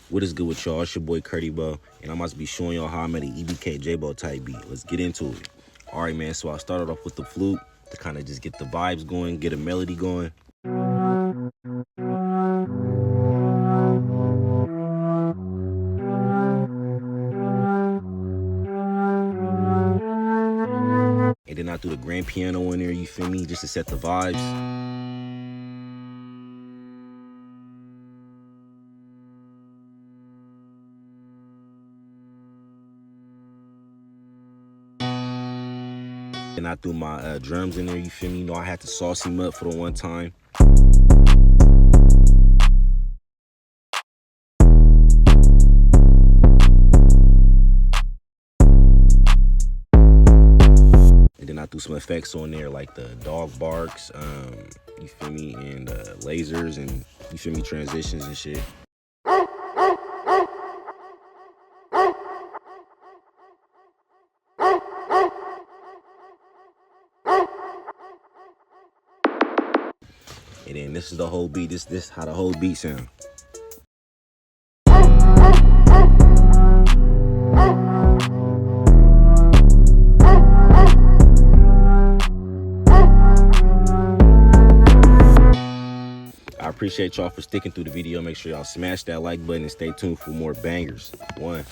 What is good with y'all? It's your boy Curdy Bo, and I'm about to be showing y'all how I made an EBK jaaybo type beat. Let's get into it. All right, man. So I started off with the flute to kind of just get the vibes going, get a melody going. And then I threw the grand piano in there, you feel me, just to set the vibes. And I threw my drums in there, you feel me? You know, I had to sauce him up for the one time. And then I threw some effects on there, like the dog barks, you feel me, and lasers, and you feel me, transitions and shit. And then this is the whole beat. This how the whole beat sound. I appreciate y'all for sticking through the video. Make sure y'all smash that like button and stay tuned for more bangers. One.